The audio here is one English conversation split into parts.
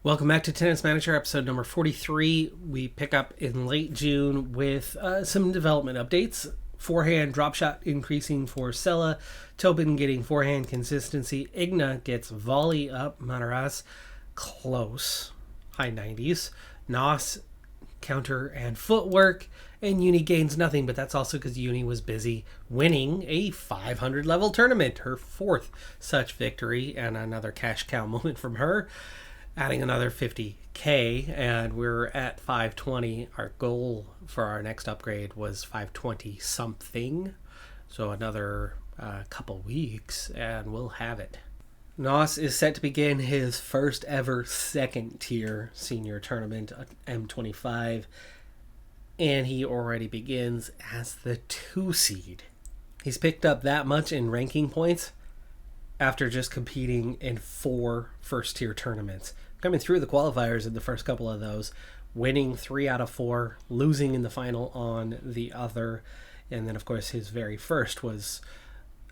Welcome back to Tennis Manager, episode number 43. We pick up in late June with some development updates. Forehand drop shot increasing for Sella. Tobin getting forehand consistency. Igna gets volley up. Mataraz close. High 90s. Nos counter and footwork. And Uni gains nothing, but that's also because Uni was busy winning a 500 level tournament. Her fourth such victory, and another cash cow moment from her. Adding another 50k, and we're at 520. Our goal for our next upgrade was 520 something, so another couple weeks and we'll have it. Nos is set to begin his first ever second tier senior tournament at M25, and he already begins as the 2 seed. He's picked up that much in ranking points after just competing in 4 first-tier tournaments. Coming through the qualifiers in the first couple of those, winning 3 out of 4, losing in the final on the other, and then, of course, his very first was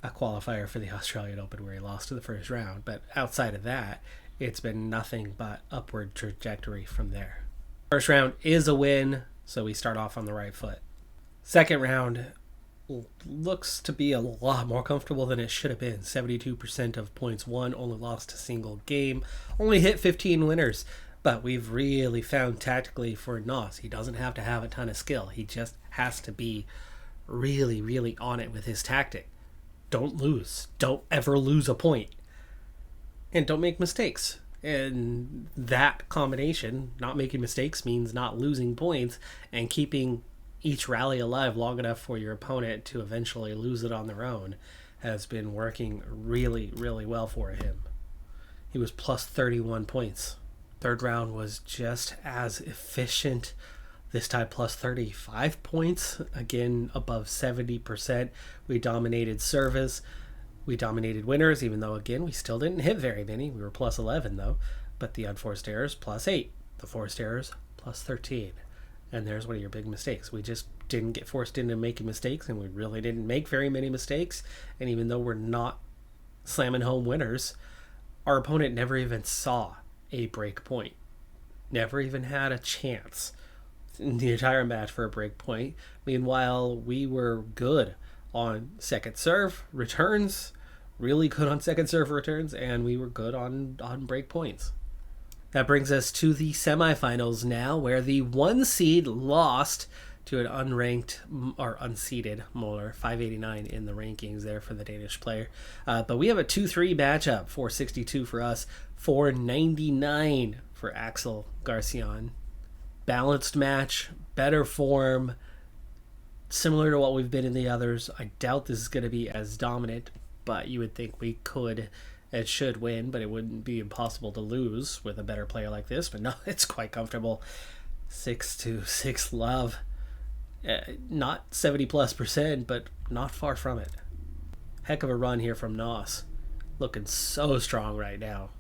a qualifier for the Australian Open where he lost to the first round. But outside of that, it's been nothing but upward trajectory from there. First round is a win, so we start off on the right foot. Second round looks to be a lot more comfortable than it should have been. 72% of points won, only lost a single game, only hit 15 winners. But we've really found tactically for Nos, he doesn't have to have a ton of skill. He just has to be really, really on it with his tactic. Don't lose. Don't ever lose a point. And don't make mistakes. And that combination, not making mistakes, means not losing points and keeping each rally alive long enough for your opponent to eventually lose it on their own, has been working really, really well for him. He was plus 31 points. Third round was just as efficient. This time plus 35 points. Again, above 70%. We dominated service. We dominated winners, even though, again, we still didn't hit very many. We were plus 11, though. But the unforced errors, plus 8. The forced errors, plus 13. And there's one of your big mistakes. We just didn't get forced into making mistakes, and we really didn't make very many mistakes. And even though we're not slamming home winners, our opponent never even saw a break point. Never even had a chance in the entire match for a break point. Meanwhile, we were good on second serve returns, really good on second serve returns, and we were good on break points. That brings us to the semifinals now, where the 1 seed lost to an unranked or unseeded Moeller, 589 in the rankings there for the Danish player. But we have a 2-3 matchup, 462 for us, 499 for Axel Garcian. Balanced match, better form, similar to what we've been in the others. I doubt this is going to be as dominant, but you would think we could and should win, but it wouldn't be impossible to lose with a better player like this. But no, it's quite comfortable. 6-6 love. Not 70+%, but not far from it. Heck of a run here from Nos. Looking so strong right now.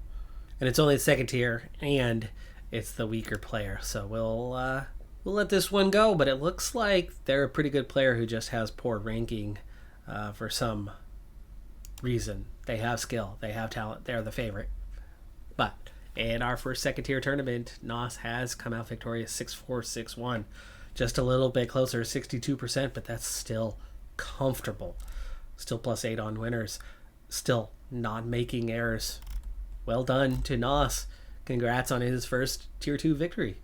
And it's only the second tier, and it's the weaker player. So we'll let this one go, but it looks like they're a pretty good player who just has poor ranking for some reason. They have skill, they have talent, they're the favorite. But in our first second tier tournament, Nos has come out victorious 6-4, 6-1. Just a little bit closer, 62%, but that's still comfortable. Still plus 8 on winners. Still not making errors. Well done to Nos. Congrats on his first tier 2 victory.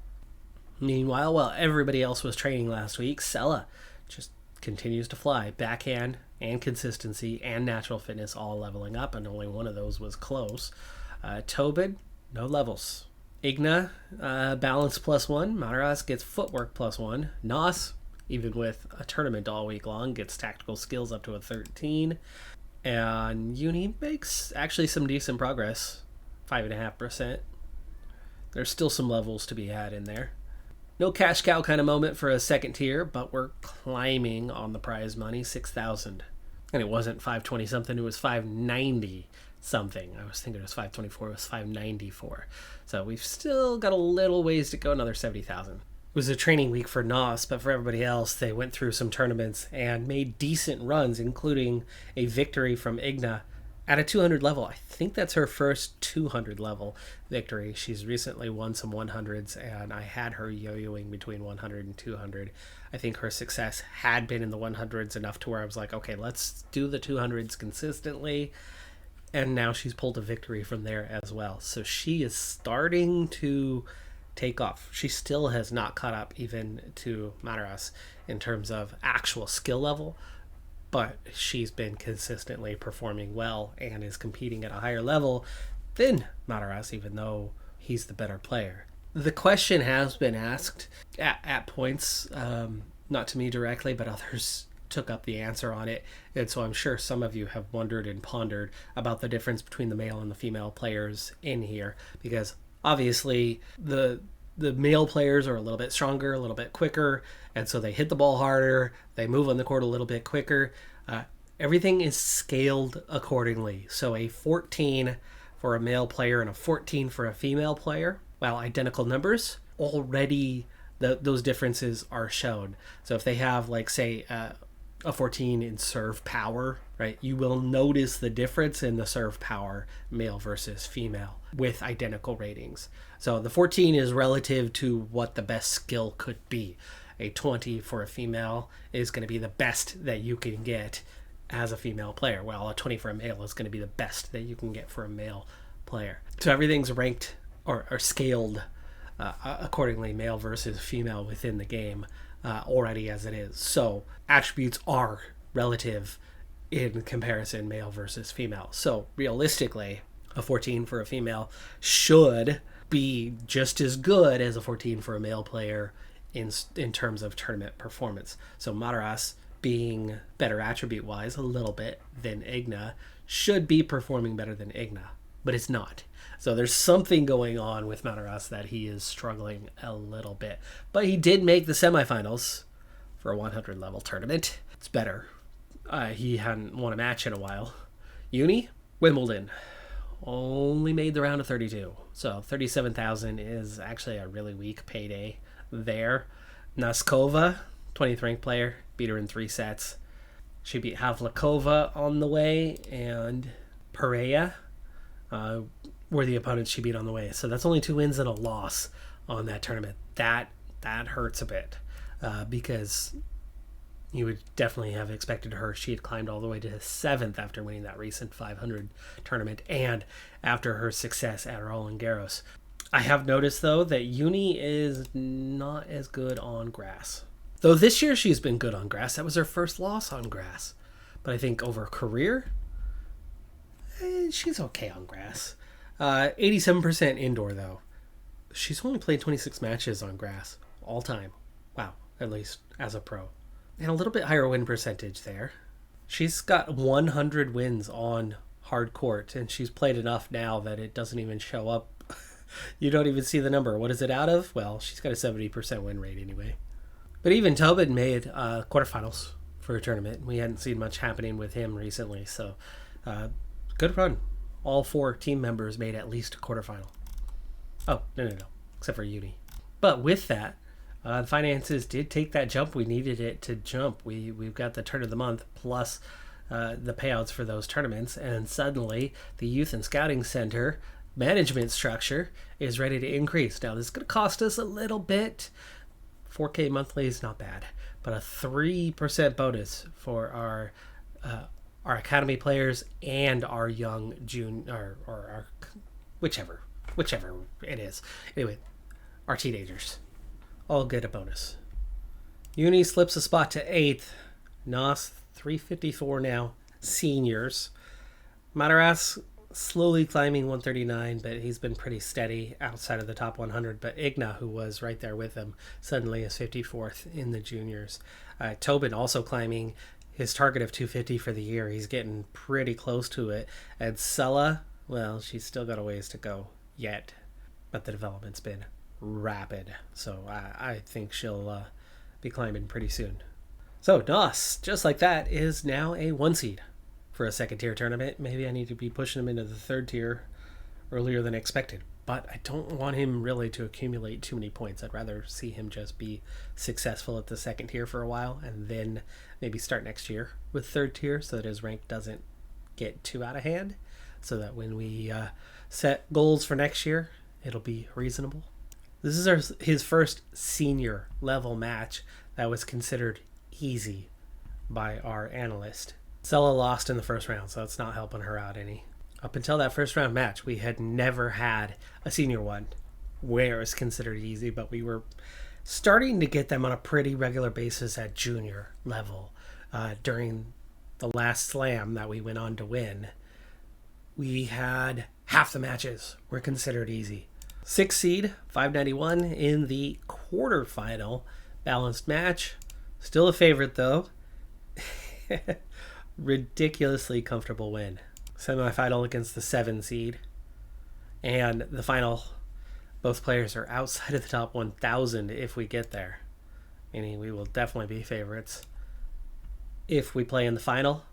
Meanwhile, while everybody else was training last week, Sella just continues to fly. Backhand and consistency and natural fitness all leveling up, and only one of those was close. Tobin, no levels. Igna, balance +1. Mataraz gets footwork +1. Nos, even with a tournament all week long, gets tactical skills up to a 13. And Uni makes actually some decent progress, 5.5%. There's still some levels to be had in there. No cash cow kind of moment for a second tier, but we're climbing on the prize money, 6,000. And it wasn't 520 something, it was 590 something. I was thinking it was 524, it was 594. So we've still got a little ways to go, another 70,000. It was a training week for Nos, but for everybody else, they went through some tournaments and made decent runs, including a victory from Igna at a 200 level. I think that's her first 200 level victory. She's recently won some 100s, and I had her yo-yoing between 100 and 200. I think her success had been in the 100s enough to where I was like, okay, let's do the 200s consistently. And now she's pulled a victory from there as well. So she is starting to take off. She still has not caught up even to Mataras in terms of actual skill level, but she's been consistently performing well and is competing at a higher level than Mataras, even though he's the better player. The question has been asked at points, not to me directly, but others took up the answer on it. And so I'm sure some of you have wondered and pondered about the difference between the male and the female players in here, because obviously the male players are a little bit stronger, a little bit quicker, and so they hit the ball harder, they move on the court a little bit quicker. Everything is scaled accordingly. So a 14 for a male player and a 14 for a female player, while identical numbers, already those differences are shown. So if they have, like, say, a 14 in serve power, right, you will notice the difference in the serve power, male versus female, with identical ratings. So the 14 is relative to what the best skill could be. A 20 for a female is going to be the best that you can get as a female player, while a 20 for a male is going to be the best that you can get for a male player. So everything's ranked or scaled accordingly, male versus female within the game already as it is. So attributes are relative in comparison, male versus female. So realistically, a 14 for a female should be just as good as a 14 for a male player in terms of tournament performance. So Mataras, being better attribute-wise a little bit than Igna, should be performing better than Igna, but it's not. So there's something going on with Mataras that he is struggling a little bit. But he did make the semifinals for a 100 level tournament. It's better. He hadn't won a match in a while. Uni, Wimbledon, only made the round of 32. So 37,000 is actually a really weak payday there. Noskova, 20th ranked player, beat her in 3 sets. She beat Havlikova on the way, and Pereira were the opponents she beat on the way. So that's only 2 wins and a loss on that tournament. That hurts a bit because you would definitely have expected her. She had climbed all the way to 7th after winning that recent 500 tournament and after her success at Roland Garros. I have noticed, though, that Uni is not as good on grass. Though this year she's been good on grass. That was her first loss on grass. But I think over a career, she's okay on grass. 87% indoor, though. She's only played 26 matches on grass all time. Wow, at least as a pro. And a little bit higher win percentage there. She's got 100 wins on hard court, and she's played enough now that it doesn't even show up. You don't even see the number. What is it out of? Well, she's got a 70% win rate anyway. But even Tobin made quarterfinals for a tournament. We hadn't seen much happening with him recently, so good run. All 4 team members made at least a quarterfinal. Oh, no. Except for Uni. But with that, the finances did take that jump. We needed it to jump. We've got the turn of the month plus the payouts for those tournaments. And suddenly, the Youth and Scouting Center management structure is ready to increase. Now, this is going to cost us a little bit. $4K monthly is not bad. But a 3% bonus for our academy players and our young June or our whichever it is. Anyway, our teenagers all get a bonus. Uni slips a spot to 8th. Nos 354 now. Seniors. Mataras slowly climbing 139, but he's been pretty steady outside of the top 100. But Igna, who was right there with him, suddenly is 54th in the juniors. Tobin also climbing his target of 250 for the year. He's getting pretty close to it. And Sella, well, she's still got a ways to go yet, but the development's been rapid. So I think she'll be climbing pretty soon. So Nos, just like that, is now a 1 seed for a 2nd tier tournament. Maybe I need to be pushing him into the 3rd tier earlier than expected, but I don't want him really to accumulate too many points. I'd rather see him just be successful at the 2nd tier for a while and then maybe start next year with 3rd tier so that his rank doesn't get too out of hand, so that when we set goals for next year, it'll be reasonable. This is his first senior level match that was considered easy by our analyst. Sella lost in the first round, so it's not helping her out any. Up until that first round match, we had never had a senior one where it was considered easy, but we were starting to get them on a pretty regular basis at junior level. During the last slam that we went on to win, we had half the matches were considered easy. 6th seed, 591 in the quarterfinal balanced match. Still a favorite though. Ridiculously comfortable win. Semifinal against the 7 seed. And the final, both players are outside of the top 1,000 if we get there. Meaning we will definitely be favorites. If we play in the final,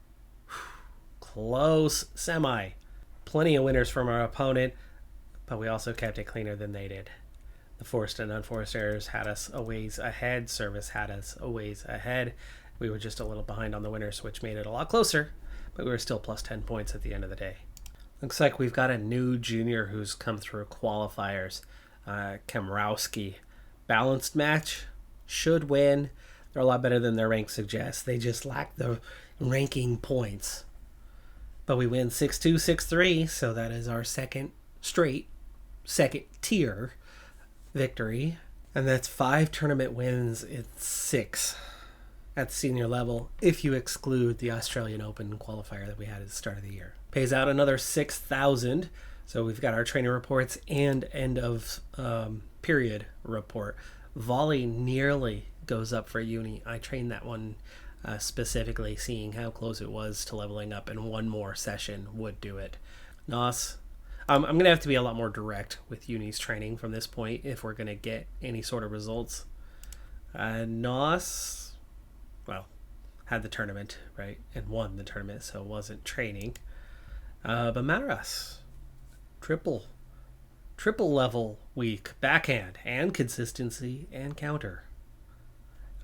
close semi. Plenty of winners from our opponent, but we also kept it cleaner than they did. The forced and unforced errors had us a ways ahead. Service had us a ways ahead. We were just a little behind on the winners, which made it a lot closer, but we were still plus 10 points at the end of the day. Looks like we've got a new junior who's come through qualifiers. Kamrowski. Balanced match. Should win. They're a lot better than their rank suggests. They just lack the ranking points. But we win 6-2, 6-3, so that is our second tier victory. And that's 5 tournament wins. It's 6 at the senior level, if you exclude the Australian Open qualifier that we had at the start of the year. Pays out another 6,000. So we've got our training reports and end of period report. Volley nearly goes up for uni. I trained that one specifically, seeing how close it was to leveling up, and one more session would do it. Nos, I'm going to have to be a lot more direct with uni's training from this point if we're going to get any sort of results. Nos, well, had the tournament, right, and won the tournament, so wasn't training. But Mataras, triple level week, backhand and consistency and counter.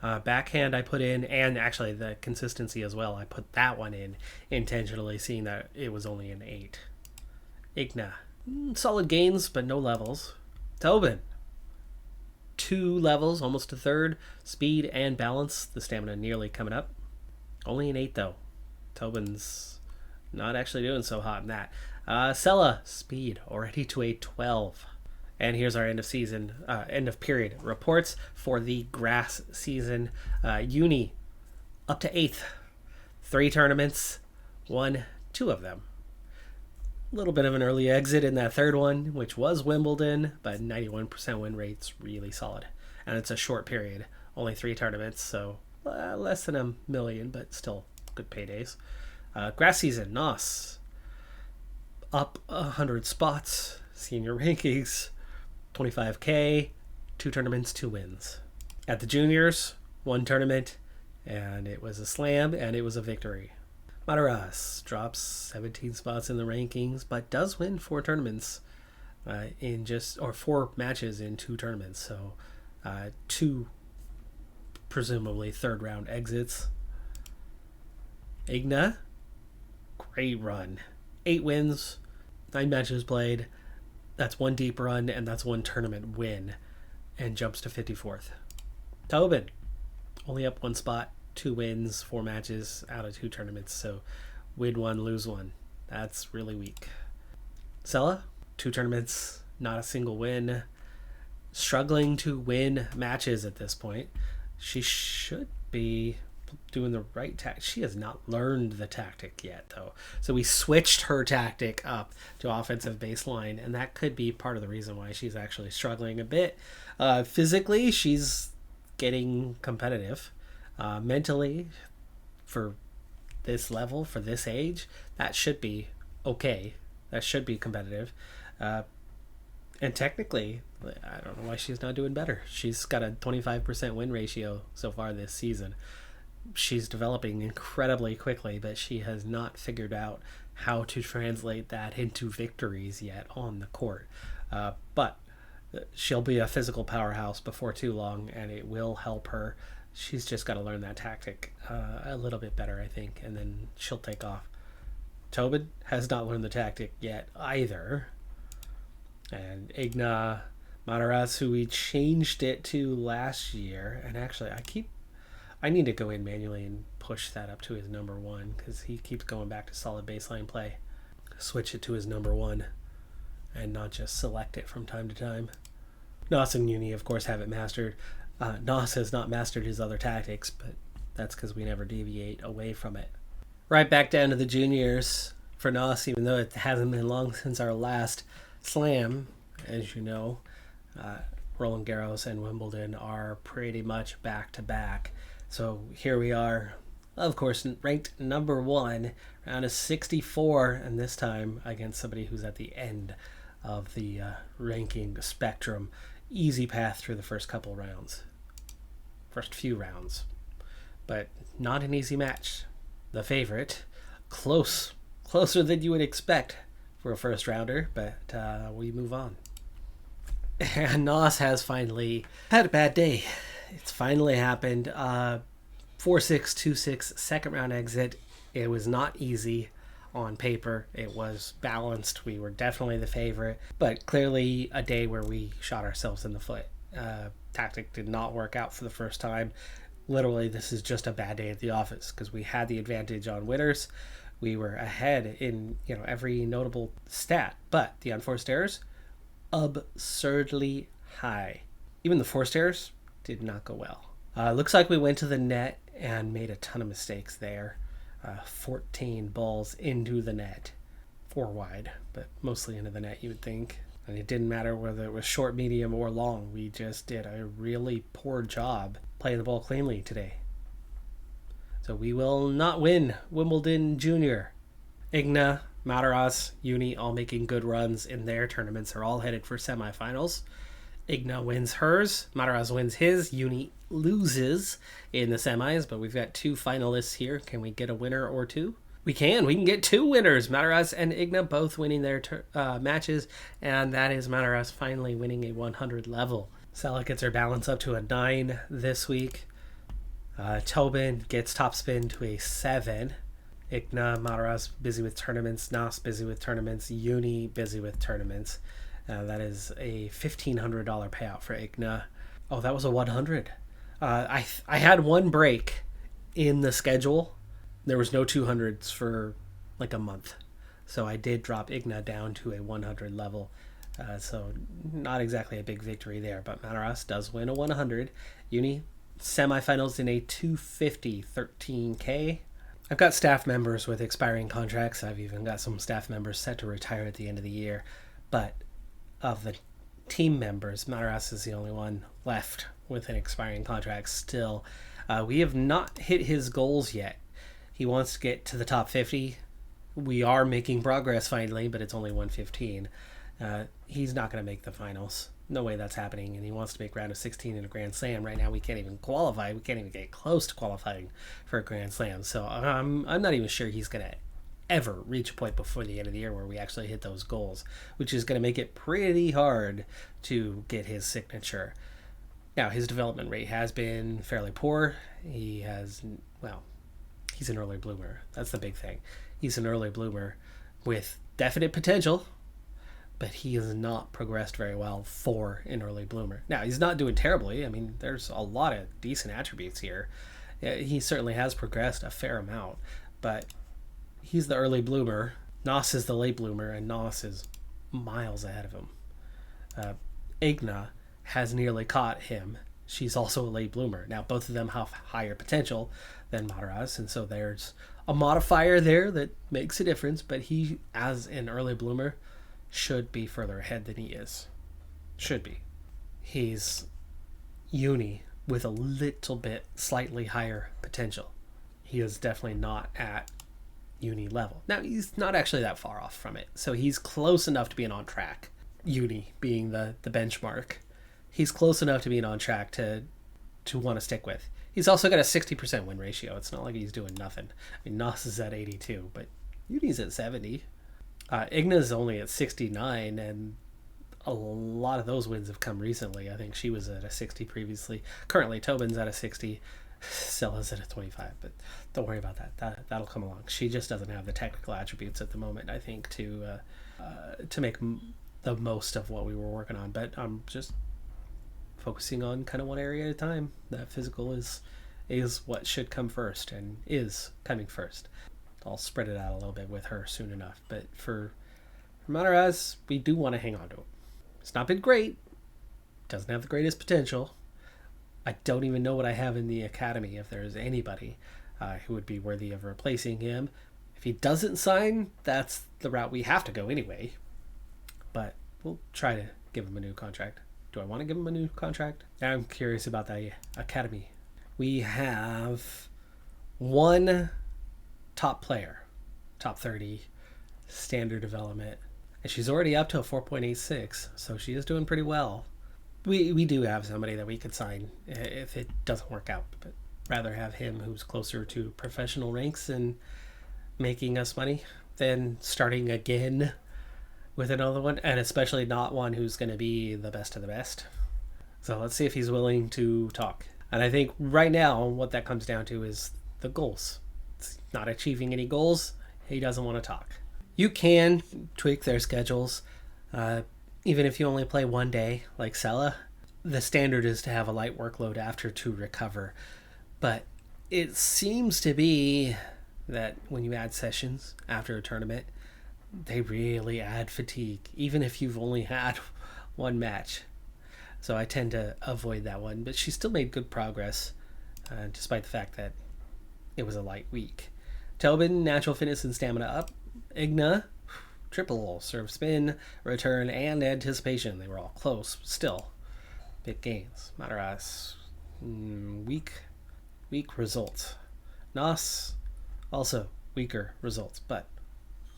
Backhand I put in, and actually the consistency as well, I put that one in intentionally, seeing that it was only an 8. Igna, solid gains but no levels. Tobin, 2 levels, almost a third. Speed and balance, the stamina nearly coming up. Only an 8 though. Tobin's not actually doing so hot in that. Sella, speed already to a 12. And here's our end of period reports for the grass season. Uni up to 8th. 3 tournaments, won 2 of them. A little bit of an early exit in that third one, which was Wimbledon, but 91% win rate's really solid. And it's a short period, only 3 tournaments, so less than $1 million, but still good paydays. Grass season, Nos, up 100 spots, senior rankings, 25K, 2 tournaments, 2 wins. At the juniors, 1 tournament, and it was a slam, and it was a victory. Mataras drops 17 spots in the rankings, but does win 4 tournaments or 4 matches in 2 tournaments. So 2 presumably third round exits. Igna, great run. 8 wins, 9 matches played. That's 1 deep run, and that's 1 tournament win, and jumps to 54th. Tobin, only up 1 spot, 2 wins, 4 matches out of 2 tournaments, so win 1, lose 1. That's really weak. Sella, 2 tournaments, not a single win. Struggling to win matches at this point. She should be doing the right tactic. She has not learned the tactic yet, though. So we switched her tactic up to offensive baseline, and that could be part of the reason why she's actually struggling a bit. Physically, she's getting competitive. Mentally, for this level, for this age, that should be okay. That should be competitive. And technically, I don't know why she's not doing better. She's got a 25% win ratio so far this season. She's developing incredibly quickly, but she has not figured out how to translate that into victories yet on the court. But she'll be a physical powerhouse before too long, and it will help her. She's just got to learn that tactic a little bit better, I think, and then she'll take off. Tobin has not learned the tactic yet either. And Igna Mataraz, who we changed it to last year. And actually, I need to go in manually and push that up to his number 1 because he keeps going back to solid baseline play. Switch it to his number 1 and not just select it from time to time. Nos and Uni, of course, have it mastered. Nos has not mastered his other tactics, but that's because we never deviate away from it. Right back down to the juniors for Nos, even though it hasn't been long since our last slam. As you know, Roland Garros and Wimbledon are pretty much back to back. So here we are, of course, ranked number 1, round of 64, and this time against somebody who's at the end of the ranking spectrum. Easy path through the first few rounds, but not an easy match. The favorite, closer than you would expect for a first rounder, but we move on. And Nos has finally had a bad day. It's finally happened. 4-6, 2-6, second round exit. It was not easy on paper. It was balanced. We were definitely the favorite, but clearly a day where we shot ourselves in the foot. Tactic did not work out for the first time. Literally, this is just a bad day at the office because we had the advantage on winners. We were ahead in every notable stat, but the unforced errors, absurdly high. Even the forced errors did not go well. Looks like we went to the net and made a ton of mistakes there. 14 balls into the net. 4 wide, but mostly into the net, you would think. And it didn't matter whether it was short, medium, or long. We just did a really poor job playing the ball cleanly today. So we will not win Wimbledon Junior. Igna, Mataraz, Uni all making good runs in their tournaments are all headed for semifinals. Igna wins hers, Mataraz wins his, Uni loses in the semis, but we've got 2 finalists here. Can we get a winner or 2? We can get 2 winners. Mataraz and Igna both winning their matches, and that is Mataraz finally winning a 100 level. Sela gets her balance up to a 9 this week. Tobin gets topspin to a 7. Igna, Mataraz busy with tournaments, Nos busy with tournaments, Uni busy with tournaments. That is a $1,500 payout for Igna. Oh, that was a 100. I had one break in the schedule. There was no 200s for like a month. So I did drop Igna down to a 100 level. So not exactly a big victory there, but Mataraz does win a 100. Uni semifinals in a 250 13K. I've got staff members with expiring contracts. I've even got some staff members set to retire at the end of the year. But of the team members, Mataraz is the only one left with an expiring contract still. We have not hit his goals yet. He wants to get to the top 50. We are making progress finally, but it's only 115. He's not going to make the finals. No way that's happening. And he wants to make round of 16 in a Grand Slam. Right now we can't even qualify. We can't even get close to qualifying for a Grand Slam. So I'm not even sure he's going to ever reach a point before the end of the year where we actually hit those goals, which is going to make it pretty hard to get his signature. Now, his development rate has been fairly poor. He's an early bloomer. That's the big thing. He's an early bloomer with definite potential, but he has not progressed very well for an early bloomer. Now, he's not doing terribly. I mean, there's a lot of decent attributes here. He certainly has progressed a fair amount, but he's the early bloomer. Nos is the late bloomer, and Nos is miles ahead of him. Igna has nearly caught him. She's also a late bloomer. Now, both of them have higher potential than Mataraz, and so there's a modifier there that makes a difference, but he, as an early bloomer, should be further ahead than he is. Should be. He's Uni with a little bit slightly higher potential. He is definitely not at Uni level. Now, he's not actually that far off from it, so he's close enough to being on track. Uni being the benchmark. He's close enough to being on track to want to stick with. He's also got a 60% win ratio. It's not like he's doing nothing. I mean, Nos is at 82, but Uni's at 70. Igna's only at 69, and a lot of those wins have come recently. I think she was at a 60 previously. Currently, Tobin's at a 60. Stella's at a 25, but don't worry about that. That'll come along. She just doesn't have the technical attributes at the moment, I think, to make the most of what we were working on. But I'm just focusing on kind of one area at a time. That physical is what should come first and is coming first. I'll spread it out a little bit with her soon enough. But for Mataraz, we do want to hang on to him. It's not been great. Doesn't have the greatest potential. I don't even know what I have in the academy if there's anybody who would be worthy of replacing him. If he doesn't sign, that's the route we have to go anyway. But we'll try to give him a new contract. Do I want to give him a new contract? I'm curious about the academy. We have one top player, top 30, standard development. And she's already up to a 4.86, so she is doing pretty well. We do have somebody that we could sign if it doesn't work out, but rather have him who's closer to professional ranks and making us money than starting again with another one, and especially not one who's going to be the best of the best. So let's see if he's willing to talk. And I think right now what that comes down to is the goals. It's not achieving any goals. He doesn't want to talk. You can tweak their schedules. Even if you only play one day, like Sella, the standard is to have a light workload after to recover. But it seems to be that when you add sessions after a tournament, they really add fatigue, even if you've only had one match. So I tend to avoid that one. But she still made good progress, despite the fact that it was a light week. Tobin, natural fitness and stamina up. Igna, triple serve spin, return, and anticipation. They were all close, still big gains. Mataraz, weak results. Nos, also weaker results, but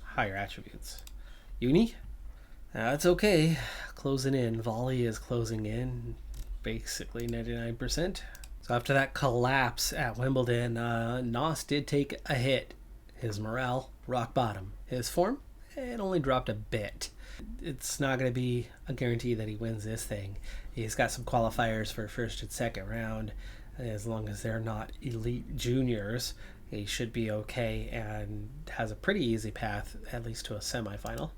higher attributes. Uni, that's okay. Closing in. Volley is closing in, basically 99%. So after that collapse at Wimbledon, Nos did take a hit. His morale, rock bottom. His form, it only dropped a bit. It's not going to be a guarantee that he wins this thing. He's got some qualifiers for first and second round. As long as they're not elite juniors, he should be okay and has a pretty easy path, at least to a semifinal.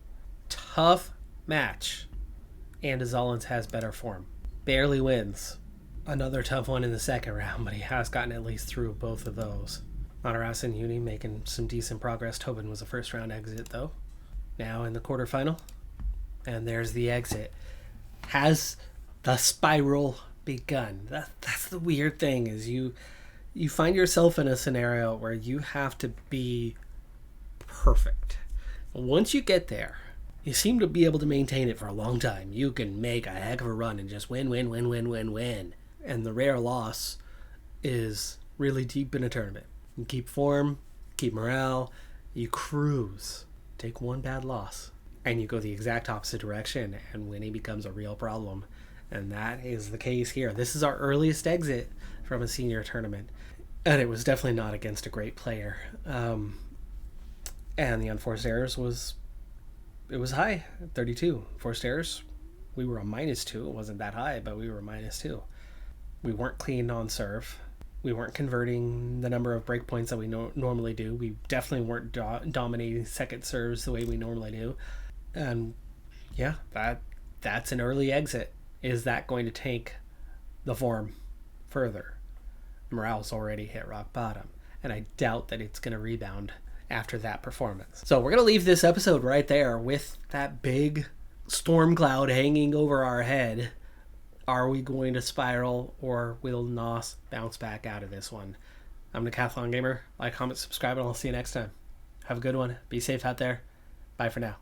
Tough match. Andazolins has better form. Barely wins. Another tough one in the second round, but he has gotten at least through both of those. Mataraz and Uni making some decent progress. Tobin was a first round exit though. Now in the quarterfinal. And there's the exit. Has the spiral begun? That's the weird thing, is you find yourself in a scenario where you have to be perfect. Once you get there, you seem to be able to maintain it for a long time. You can make a heck of a run and just win. And the rare loss is really deep in a tournament. You keep form, keep morale, you cruise. Take one bad loss, and you go the exact opposite direction, and winning becomes a real problem. And that is the case here. This is our earliest exit from a senior tournament, and it was definitely not against a great player. And the unforced errors was high, 32. Forced errors, we were a -2. It wasn't that high, but we were a -2. We weren't clean on serve. We weren't converting the number of break points that we normally do. We definitely weren't dominating second serves the way we normally do. And yeah, that's an early exit. Is that going to take the form further? Morale's already hit rock bottom, and I doubt that it's going to rebound after that performance. So we're going to leave this episode right there with that big storm cloud hanging over our head. Are we going to spiral, or will Nos bounce back out of this one? I'm Decathlon Gamer. Like, comment, subscribe, and I'll see you next time. Have a good one. Be safe out there. Bye for now.